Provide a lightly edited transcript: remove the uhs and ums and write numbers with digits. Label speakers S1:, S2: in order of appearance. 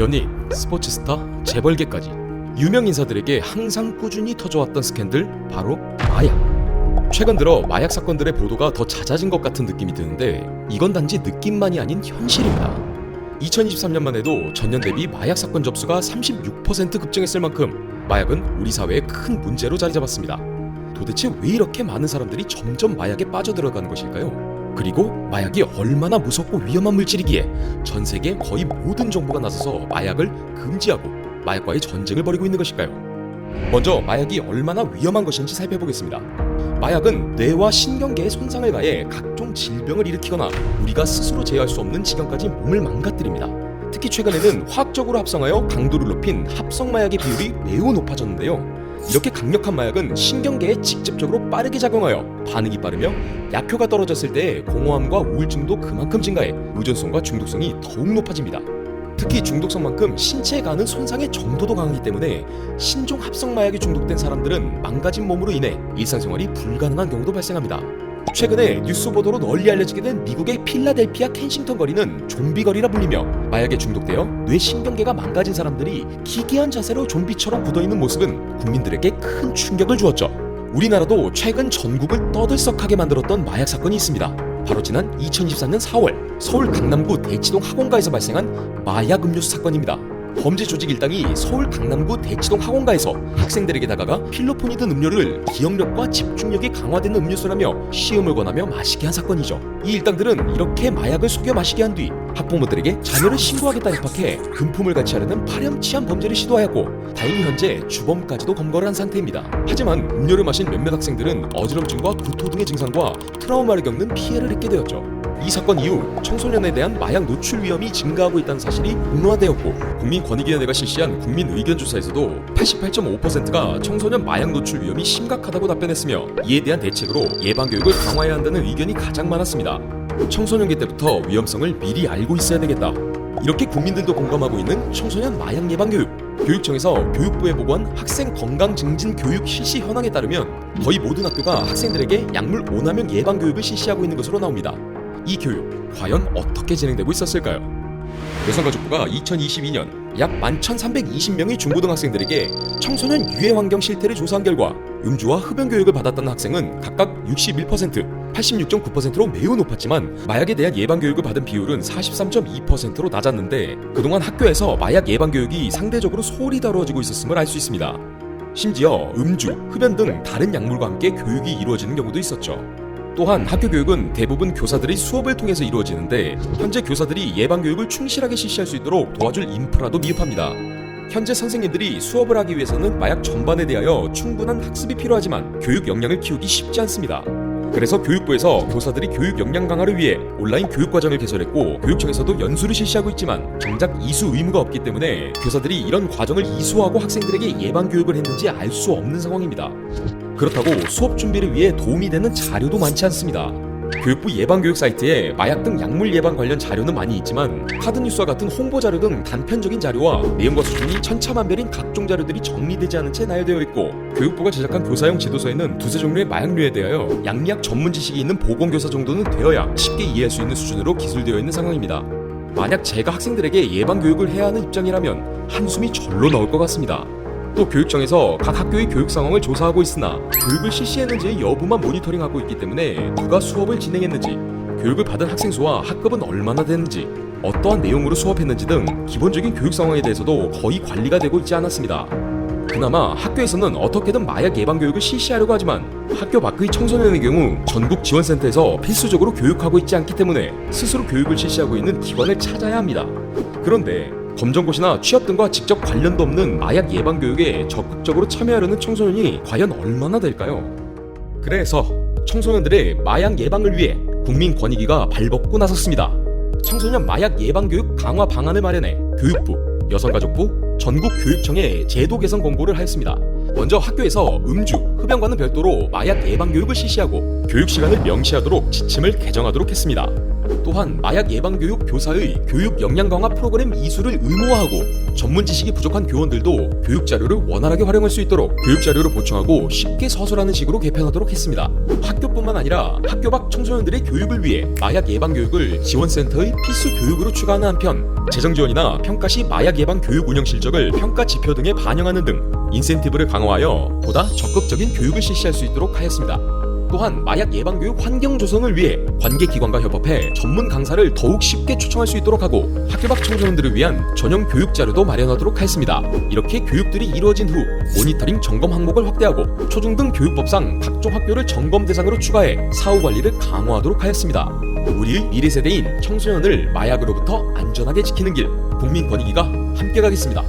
S1: 연예인, 스포츠스타, 재벌계까지 유명 인사들에게 항상 꾸준히 터져왔던 스캔들, 바로 마약. 최근 들어 마약 사건들의 보도가 더 잦아진 것 같은 느낌이 드는데 이건 단지 느낌만이 아닌 현실입니다. 2023년만 해도 전년 대비 마약 사건 접수가 36% 급증했을 만큼 마약은 우리 사회의 큰 문제로 자리 잡았습니다. 도대체 왜 이렇게 많은 사람들이 점점 마약에 빠져들어가는 것일까요? 그리고 마약이 얼마나 무섭고 위험한 물질이기에 전 세계 거의 모든 정부가 나서서 마약을 금지하고 마약과의 전쟁을 벌이고 있는 것일까요? 먼저 마약이 얼마나 위험한 것인지 살펴보겠습니다. 마약은 뇌와 신경계에 손상을 가해 각종 질병을 일으키거나 우리가 스스로 제어할 수 없는 지경까지 몸을 망가뜨립니다. 특히 최근에는 화학적으로 합성하여 강도를 높인 합성마약의 비율이 매우 높아졌는데요. 이렇게 강력한 마약은 신경계에 직접적으로 빠르게 작용하여 반응이 빠르며 약효가 떨어졌을 때 공허함과 우울증도 그만큼 증가해 의존성과 중독성이 더욱 높아집니다. 특히 중독성만큼 신체에 가하는 손상의 정도도 강하기 때문에 신종 합성마약에 중독된 사람들은 망가진 몸으로 인해 일상생활이 불가능한 경우도 발생합니다. 최근에 뉴스 보도로 널리 알려지게 된 미국의 필라델피아 켄싱턴 거리는 좀비 거리라 불리며 마약에 중독되어 뇌 신경계가 망가진 사람들이 기괴한 자세로 좀비처럼 굳어있는 모습은 국민들에게 큰 충격을 주었죠. 우리나라도 최근 전국을 떠들썩하게 만들었던 마약 사건이 있습니다. 바로 지난 2024년 4월 서울 강남구 대치동 학원가에서 발생한 마약 음료수 사건입니다. 범죄 조직 일당이 서울 강남구 대치동 학원가에서 학생들에게 다가가 필로폰이 든 음료를 기억력과 집중력이 강화되는 음료수라며 시음을 권하며 마시게 한 사건이죠. 이 일당들은 이렇게 마약을 속여 마시게 한 뒤 학부모들에게 자녀를 신고하겠다 협박해 금품을 같이하려는 파렴치한 범죄를 시도하였고 다행히 현재 주범까지도 검거를 한 상태입니다. 하지만 음료를 마신 몇몇 학생들은 어지럼증과 구토 등의 증상과 트라우마를 겪는 피해를 입게 되었죠. 이 사건 이후 청소년에 대한 마약 노출 위험이 증가하고 있다는 사실이 폭로화되었고 국민권익위원회가 실시한 국민 의견조사에서도 88.5%가 청소년 마약 노출 위험이 심각하다고 답변했으며 이에 대한 대책으로 예방교육을 강화해야 한다는 의견이 가장 많았습니다. 청소년기 때부터 위험성을 미리 알고 있어야 되겠다. 이렇게 국민들도 공감하고 있는 청소년 마약 예방교육. 교육청에서 교육부에 보고한 학생 건강 증진 교육 실시 현황에 따르면 거의 모든 학교가 학생들에게 약물 오남용 예방교육을 실시하고 있는 것으로 나옵니다. 이 교육 과연 어떻게 진행되고 있었을까요? 여성가족부가 2022년 약 11,320명의 중고등학생들에게 청소년 유해 환경 실태를 조사한 결과 음주와 흡연 교육을 받았다는 학생은 각각 61%, 86.9%로 매우 높았지만 마약에 대한 예방 교육을 받은 비율은 43.2%로 낮았는데 그동안 학교에서 마약 예방 교육이 상대적으로 소홀히 다루어지고 있었음을 알 수 있습니다. 심지어 음주, 흡연 등 다른 약물과 함께 교육이 이루어지는 경우도 있었죠. 또한 학교 교육은 대부분 교사들의 수업을 통해서 이루어지는데 현재 교사들이 예방교육을 충실하게 실시할 수 있도록 도와줄 인프라도 미흡합니다. 현재 선생님들이 수업을 하기 위해서는 마약 전반에 대하여 충분한 학습이 필요하지만 교육 역량을 키우기 쉽지 않습니다. 그래서 교육부에서 교사들이 교육 역량 강화를 위해 온라인 교육과정을 개설했고 교육청에서도 연수를 실시하고 있지만 정작 이수 의무가 없기 때문에 교사들이 이런 과정을 이수하고 학생들에게 예방교육을 했는지 알 수 없는 상황입니다. 그렇다고 수업 준비를 위해 도움이 되는 자료도 많지 않습니다. 교육부 예방교육 사이트에 마약 등 약물 예방 관련 자료는 많이 있지만 카드뉴스와 같은 홍보 자료 등 단편적인 자료와 내용과 수준이 천차만별인 각종 자료들이 정리되지 않은 채 나열되어 있고 교육부가 제작한 교사용 지도서에는 두세 종류의 마약류에 대하여 양리학 전문 지식이 있는 보건교사 정도는 되어야 쉽게 이해할 수 있는 수준으로 기술되어 있는 상황입니다. 만약 제가 학생들에게 예방교육을 해야 하는 입장이라면 한숨이 절로 나올 것 같습니다. 또 교육청에서 각 학교의 교육 상황을 조사하고 있으나 교육을 실시했는지 여부만 모니터링하고 있기 때문에 누가 수업을 진행했는지, 교육을 받은 학생 수와 학급은 얼마나 되는지, 어떠한 내용으로 수업했는지 등 기본적인 교육 상황에 대해서도 거의 관리가 되고 있지 않았습니다. 그나마 학교에서는 어떻게든 마약 예방 교육을 실시하려고 하지만 학교 밖의 청소년의 경우 전국 지원센터에서 필수적으로 교육하고 있지 않기 때문에 스스로 교육을 실시하고 있는 기관을 찾아야 합니다. 그런데 검정고시나 취업 등과 직접 관련도 없는 마약 예방 교육에 적극적으로 참여하려는 청소년이 과연 얼마나 될까요? 그래서 청소년들의 마약 예방을 위해 국민권익위가 발벗고 나섰습니다. 청소년 마약 예방 교육 강화 방안을 마련해 교육부, 여성가족부, 전국교육청에 제도 개선 권고를 하였습니다. 먼저 학교에서 음주, 흡연과는 별도로 마약 예방 교육을 실시하고 교육 시간을 명시하도록 지침을 개정하도록 했습니다. 또한 마약 예방 교육 교사의 교육 역량 강화 프로그램 이수를 의무화하고 전문 지식이 부족한 교원들도 교육 자료를 원활하게 활용할 수 있도록 교육 자료를 보충하고 쉽게 서술하는 식으로 개편하도록 했습니다. 학교뿐만 아니라 학교 밖 청소년들의 교육을 위해 마약 예방 교육을 지원센터의 필수 교육으로 추가하는 한편 재정 지원이나 평가 시 마약 예방 교육 운영 실적을 평가 지표 등에 반영하는 등 인센티브를 강화하여 보다 적극적인 교육을 실시할 수 있도록 하였습니다. 또한 마약 예방 교육 환경 조성을 위해 관계기관과 협업해 전문 강사를 더욱 쉽게 초청할 수 있도록 하고 학교 밖 청소년들을 위한 전용 교육 자료도 마련하도록 하였습니다. 이렇게 교육들이 이루어진 후 모니터링 점검 항목을 확대하고 초중등 교육법상 각종 학교를 점검 대상으로 추가해 사후 관리를 강화하도록 하였습니다. 우리의 미래 세대인 청소년을 마약으로부터 안전하게 지키는 길, 국민 권익위가 함께 가겠습니다.